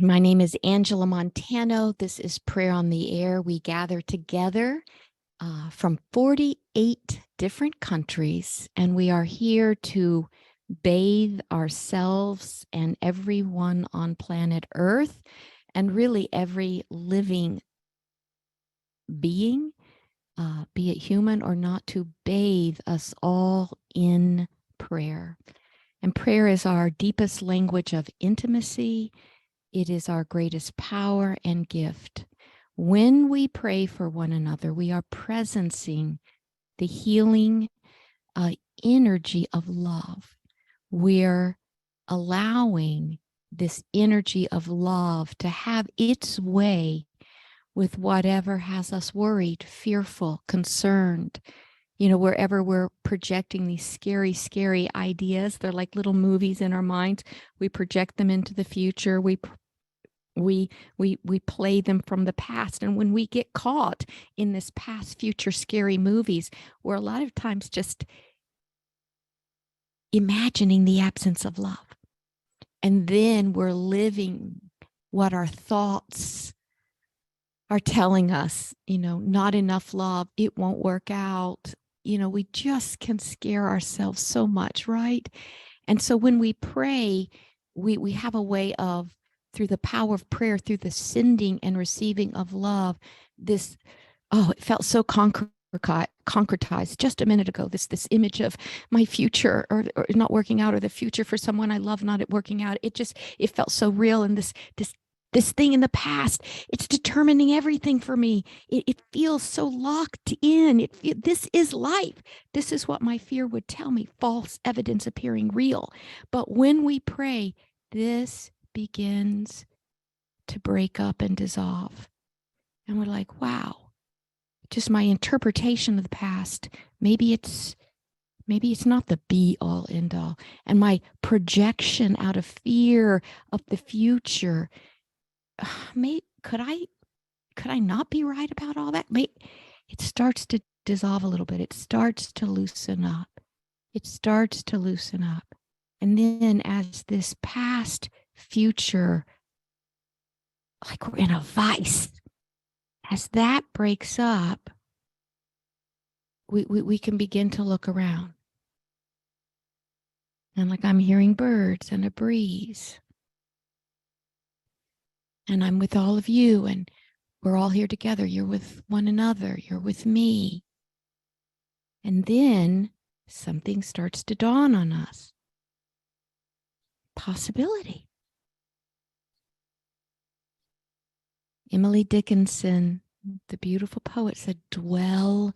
My name is Angela Montano. This is Prayer on the Air. We gather together from 48 different countries, and we are here to bathe ourselves and everyone on planet Earth, and really every living being, be it human or not, to bathe us all in prayer. And prayer is our deepest language of intimacy. It is our greatest power and gift. When we pray for one another, we are presencing the healing energy of love. We're allowing this energy of love to have its way with whatever has us worried, fearful, concerned. Wherever we're projecting these scary, scary ideas, they're like little movies in our minds. We project them into the future. We play them from the past. And when we get caught in this past, future, scary movies, we're a lot of times just imagining the absence of love. And then we're living what our thoughts are telling us, not enough love, it won't work out. We just can scare ourselves so much, right? And so when we pray, we have a way of, through the power of prayer, through the sending and receiving of love, it felt so concretized just a minute ago, this image of my future or not working out, or the future for someone I love not working out. It felt so real. And this thing in the past, it's determining everything for me. It feels so locked in. This is life. This is what my fear would tell me, false evidence appearing real. But when we pray, this begins to break up and dissolve. And we're like, wow, just my interpretation of the past, maybe it's not the be all end all. And my projection out of fear of the future, could I not be right about all that? It starts to dissolve a little bit. It starts to loosen up. And then as this past, future, like we're in a vice, as that breaks up, we can begin to look around. And like I'm hearing birds and a breeze. And I'm with all of you, and we're all here together. You're with one another. You're with me. And then something starts to dawn on us. Possibility. Emily Dickinson, the beautiful poet, said, dwell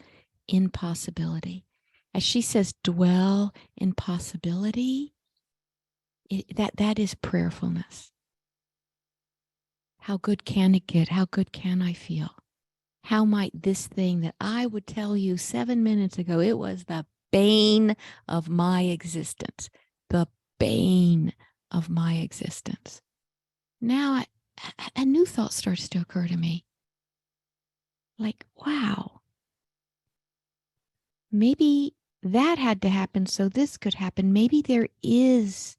in possibility. As she says, dwell in possibility, that is prayerfulness. How good can it get? How good can I feel? How might this thing that I would tell you 7 minutes ago, it was the bane of my existence, the bane of my existence. Now a new thought starts to occur to me. Like, wow, maybe that had to happen so this could happen. Maybe there is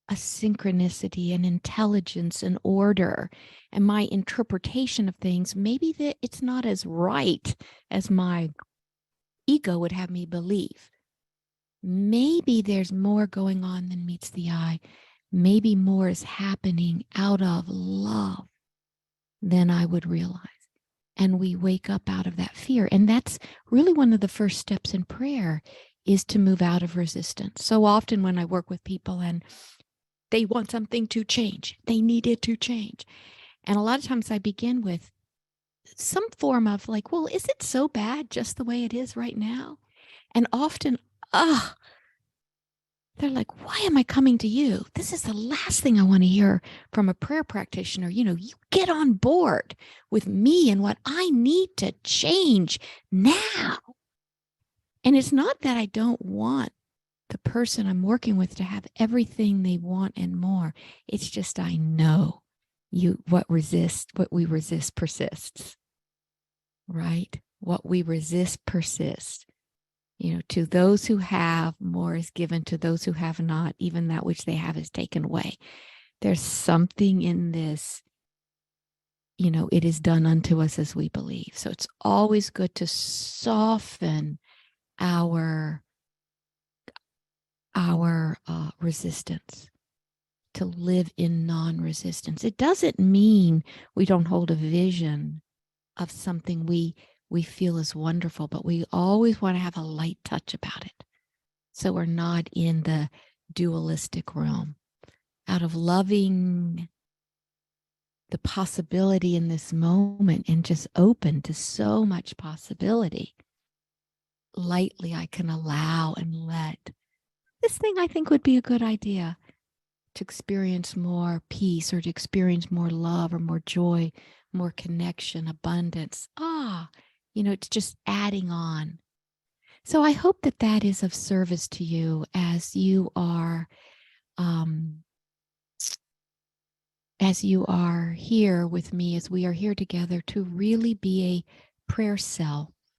a synchronicity, an intelligence, an order, and my interpretation of things, maybe that it's not as right as my ego would have me believe. Maybe there's more going on than meets the eye. Maybe more is happening out of love than I would realize. And we wake up out of that fear. And that's really one of the first steps in prayer, is to move out of resistance. So often when I work with people and they want something to change, they need it to change. And a lot of times I begin with some form of like, well, is it so bad just the way it is right now? And often, they're like, why am I coming to you? This is the last thing I want to hear from a prayer practitioner. You get on board with me and what I need to change now. And it's not that I don't want the person I'm working with to have everything they want and more. It's just, I know what we resist persists, right? What we resist persists. To those who have, more is given. To those who have not, even that which they have is taken away. There's something in this, it is done unto us as we believe. So it's always good to soften our resistance, to live in non-resistance. It doesn't mean we don't hold a vision of something we feel is wonderful, but we always want to have a light touch about it. So we're not in the dualistic realm. Out of loving the possibility in this moment and just open to so much possibility, lightly I can allow and let this thing I think would be a good idea to experience more peace or to experience more love or more joy, more connection, abundance. It's just adding on. So I hope that that is of service to you as you are here with me, as we are here together, to really be a prayer cell